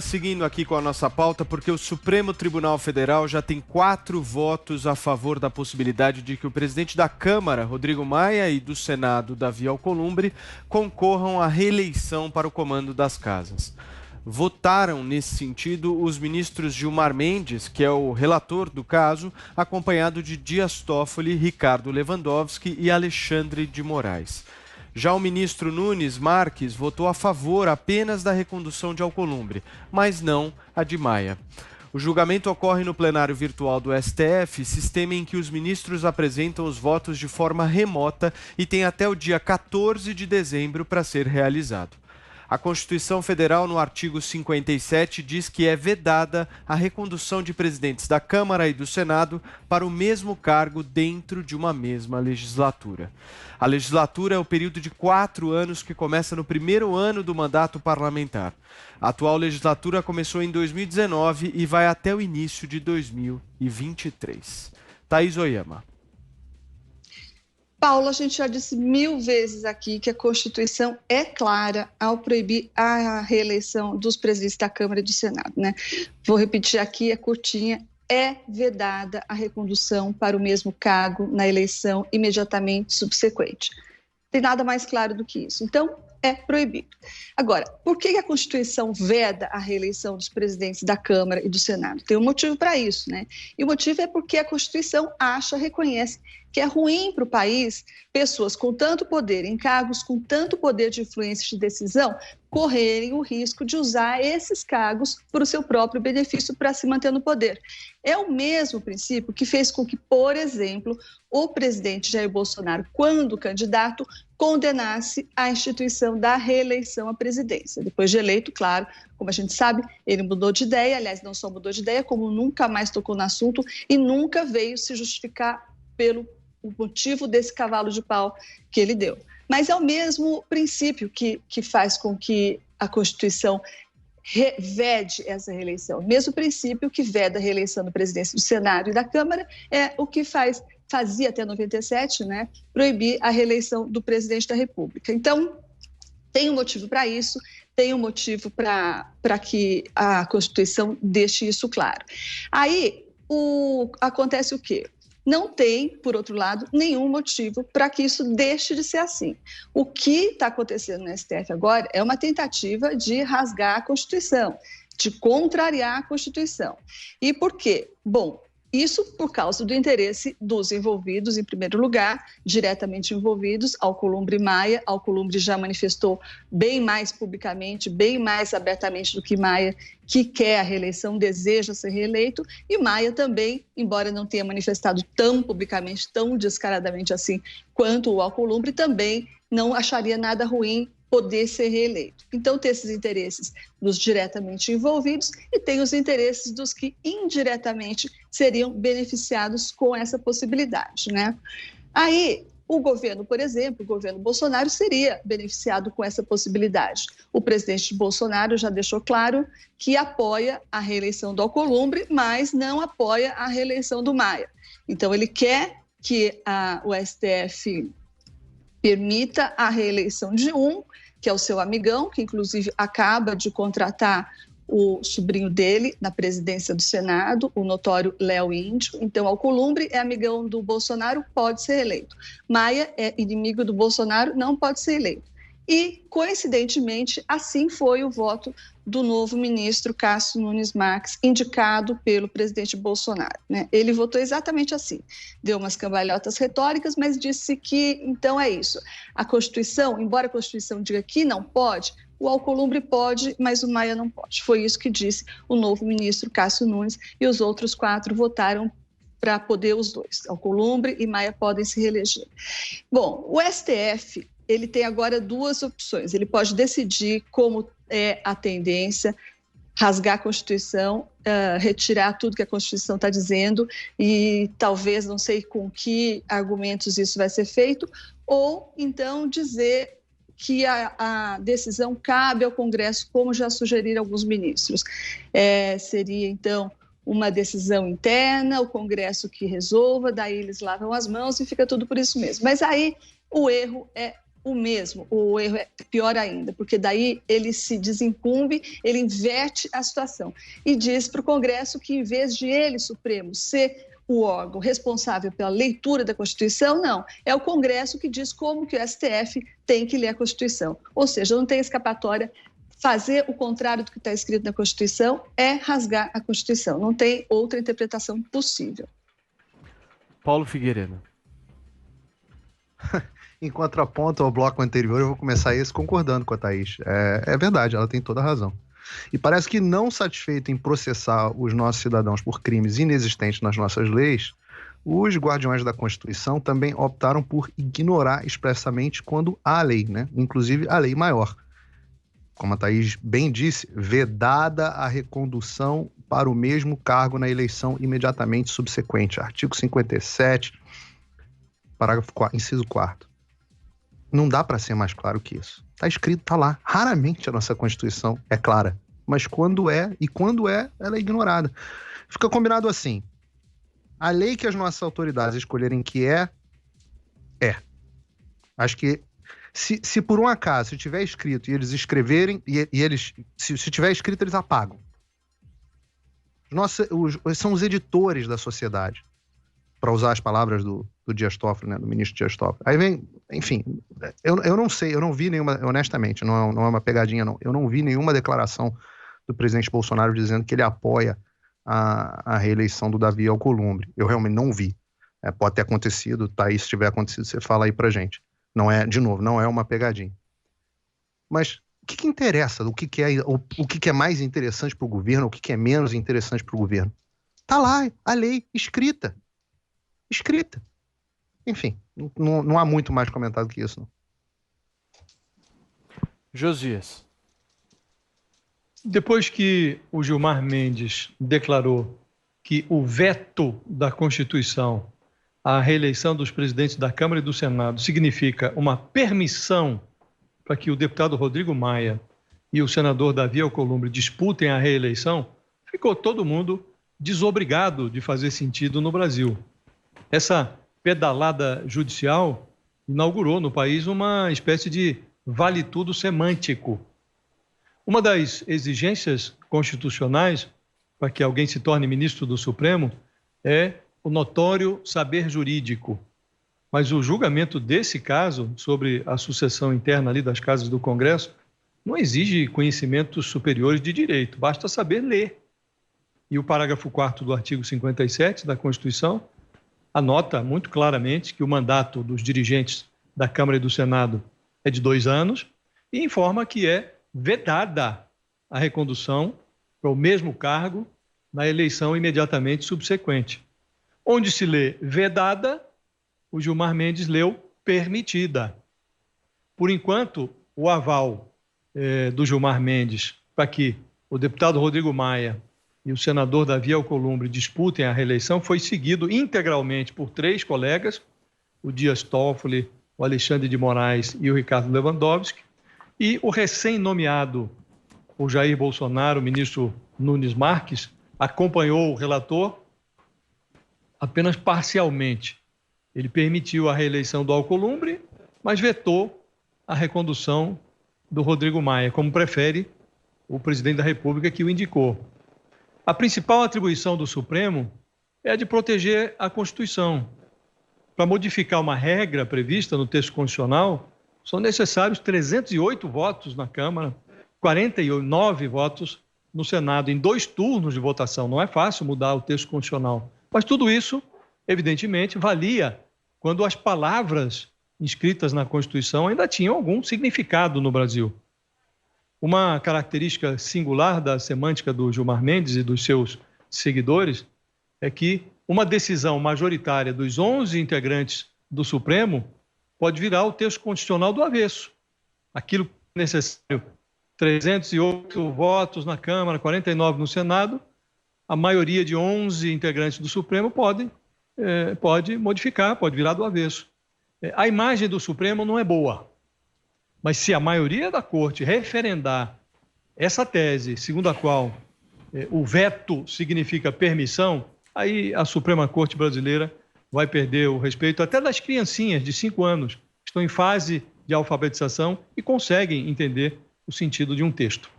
Seguindo aqui com a nossa pauta, porque o Supremo Tribunal Federal já tem 4 votos a favor da possibilidade de que o presidente da Câmara, Rodrigo Maia, e do Senado, Davi Alcolumbre, concorram à reeleição para o comando das casas. Votaram nesse sentido os ministros Gilmar Mendes, que é o relator do caso, acompanhado de Dias Toffoli, Ricardo Lewandowski e Alexandre de Moraes. Já o ministro Nunes Marques votou a favor apenas da recondução de Alcolumbre, mas não a de Maia. O julgamento ocorre no plenário virtual do STF, sistema em que os ministros apresentam os votos de forma remota e tem até o dia 14 de dezembro para ser realizado. A Constituição Federal, no artigo 57, diz que é vedada a recondução de presidentes da Câmara e do Senado para o mesmo cargo dentro de uma mesma legislatura. A legislatura é o período de 4 anos que começa no primeiro ano do mandato parlamentar. A atual legislatura começou em 2019 e vai até o início de 2023. Thaís Oyama. Paulo, a gente já disse 1000 vezes aqui que a Constituição é clara ao proibir a reeleição dos presidentes da Câmara e do Senado, né? Vou repetir aqui, é curtinha, é vedada a recondução para o mesmo cargo na eleição imediatamente subsequente. Não tem nada mais claro do que isso. Então, é proibido. Agora, por que a Constituição veda a reeleição dos presidentes da Câmara e do Senado? Tem um motivo para isso, né? E o motivo é porque a Constituição reconhece que é ruim para o país pessoas com tanto poder, em cargos com tanto poder de influência de decisão, correrem o risco de usar esses cargos para o seu próprio benefício para se manter no poder. É o mesmo princípio que fez com que, por exemplo, o presidente Jair Bolsonaro, quando candidato, condenasse a instituição da reeleição à presidência. Depois de eleito, claro, como a gente sabe, ele mudou de ideia, aliás, não só mudou de ideia, como nunca mais tocou no assunto e nunca veio se justificar pelo motivo desse cavalo de pau que ele deu. Mas é o mesmo princípio que faz com que a Constituição vede essa reeleição. O mesmo princípio que veda a reeleição do presidente do Senado e da Câmara é o que fazia até 97, né, proibir a reeleição do presidente da República. Então, tem um motivo para isso, tem um motivo para que a Constituição deixe isso claro. Aí, acontece o quê? Não tem, por outro lado, nenhum motivo para que isso deixe de ser assim. O que está acontecendo no STF agora é uma tentativa de rasgar a Constituição, de contrariar a Constituição. E por quê? Bom, isso por causa do interesse dos envolvidos, em primeiro lugar, diretamente envolvidos, Alcolumbre e Maia. Alcolumbre já manifestou bem mais publicamente, bem mais abertamente do que Maia, que quer a reeleição, deseja ser reeleito, e Maia também, embora não tenha manifestado tão publicamente, tão descaradamente assim quanto o Alcolumbre, também não acharia nada ruim poder ser reeleito. Então, tem esses interesses dos diretamente envolvidos e tem os interesses dos que indiretamente seriam beneficiados com essa possibilidade, né? Aí, o governo, por exemplo, o governo Bolsonaro seria beneficiado com essa possibilidade. O presidente Bolsonaro já deixou claro que apoia a reeleição do Alcolumbre, mas não apoia a reeleição do Maia. Então, ele quer que o STF permita a reeleição de um, que é o seu amigão, que inclusive acaba de contratar o sobrinho dele na presidência do Senado, o notório Léo Índio. Então, Alcolumbre é amigão do Bolsonaro, pode ser eleito. Maia é inimigo do Bolsonaro, não pode ser eleito. E, coincidentemente, assim foi o voto do novo ministro Cássio Nunes Marques, indicado pelo presidente Bolsonaro, né? Ele votou exatamente assim, deu umas cambalhotas retóricas, mas disse que, então, é isso. A Constituição, embora a Constituição diga que não pode, o Alcolumbre pode, mas o Maia não pode. Foi isso que disse o novo ministro Cássio Nunes, e os outros 4 votaram para poder os dois. Alcolumbre e Maia podem se reeleger. Bom, o STF, ele tem agora 2 opções. Ele pode decidir como é a tendência, rasgar a Constituição, retirar tudo que a Constituição está dizendo e talvez, não sei com que argumentos isso vai ser feito, ou então dizer que a decisão cabe ao Congresso, como já sugeriram alguns ministros. Seria, então, uma decisão interna, o Congresso que resolva, daí eles lavam as mãos e fica tudo por isso mesmo. Mas aí o erro é o mesmo, o erro é pior ainda, porque daí ele se desincumbe, ele inverte a situação e diz para o Congresso que, em vez de ele, Supremo, ser o órgão responsável pela leitura da Constituição, não, é o Congresso que diz como que o STF tem que ler a Constituição. Ou seja, não tem escapatória. Fazer o contrário do que está escrito na Constituição é rasgar a Constituição, não tem outra interpretação possível. Paulo Figueiredo. Em contraponto ao bloco anterior, eu vou começar esse concordando com a Thaís. É verdade, ela tem toda a razão. E parece que, não satisfeito em processar os nossos cidadãos por crimes inexistentes nas nossas leis, os guardiões da Constituição também optaram por ignorar expressamente quando há lei, né? Inclusive a lei maior. Como a Thaís bem disse, vedada a recondução para o mesmo cargo na eleição imediatamente subsequente. Artigo 57, parágrafo 4, inciso 4º. Não dá para ser mais claro que isso. Está escrito, está lá. Raramente a nossa Constituição é clara. Mas quando é, ela é ignorada. Fica combinado assim. A lei que as nossas autoridades escolherem que é. Acho que se por um acaso, se tiver escrito e eles escreverem, se tiver escrito, eles apagam. São os editores da sociedade, para usar as palavras do Dias Toffoli, né, do ministro Dias Toffoli. Aí vem, enfim, eu não sei, eu não vi nenhuma, honestamente, não é uma pegadinha não, eu não vi nenhuma declaração do presidente Bolsonaro dizendo que ele apoia a reeleição do Davi Alcolumbre. Eu realmente não vi. Pode ter acontecido, tá aí, se tiver acontecido, você fala aí pra gente. Não é, de novo, não é uma pegadinha. Mas o que interessa? O que é mais interessante para o governo? O que é menos interessante para o governo? Tá lá, a lei escrita. Enfim, não há muito mais comentado que isso, não. Josias. Depois que o Gilmar Mendes declarou que o veto da Constituição à reeleição dos presidentes da Câmara e do Senado significa uma permissão para que o deputado Rodrigo Maia e o senador Davi Alcolumbre disputem a reeleição, ficou todo mundo desobrigado de fazer sentido no Brasil. Essa pedalada judicial inaugurou no país uma espécie de vale-tudo semântico. Uma das exigências constitucionais para que alguém se torne ministro do Supremo é o notório saber jurídico. Mas o julgamento desse caso, sobre a sucessão interna ali das casas do Congresso, não exige conhecimentos superiores de direito, basta saber ler. E o parágrafo 4º do artigo 57 da Constituição anota muito claramente que o mandato dos dirigentes da Câmara e do Senado é de 2 anos e informa que é vedada a recondução para o mesmo cargo na eleição imediatamente subsequente. Onde se lê vedada, o Gilmar Mendes leu permitida. Por enquanto, o aval do Gilmar Mendes para que o deputado Rodrigo Maia e o senador Davi Alcolumbre disputem a reeleição foi seguido integralmente por 3 colegas, o Dias Toffoli, o Alexandre de Moraes e o Ricardo Lewandowski, e o recém-nomeado por Jair Bolsonaro, o ministro Nunes Marques, acompanhou o relator apenas parcialmente. Ele permitiu a reeleição do Alcolumbre, mas vetou a recondução do Rodrigo Maia, como prefere o presidente da República que o indicou. A principal atribuição do Supremo é a de proteger a Constituição. Para modificar uma regra prevista no texto constitucional, são necessários 308 votos na Câmara, 49 votos no Senado, em 2 turnos de votação. Não é fácil mudar o texto constitucional. Mas tudo isso, evidentemente, valia quando as palavras inscritas na Constituição ainda tinham algum significado no Brasil. Uma característica singular da semântica do Gilmar Mendes e dos seus seguidores é que uma decisão majoritária dos 11 integrantes do Supremo pode virar o texto constitucional do avesso. Aquilo que é necessário, 308 votos na Câmara, 49 no Senado, a maioria de 11 integrantes do Supremo pode modificar, pode virar do avesso. A imagem do Supremo não é boa, mas se a maioria da Corte referendar essa tese, segundo a qual o veto significa permissão, aí a Suprema Corte brasileira vai perder o respeito até das criancinhas de 5 anos, que estão em fase de alfabetização e conseguem entender o sentido de um texto.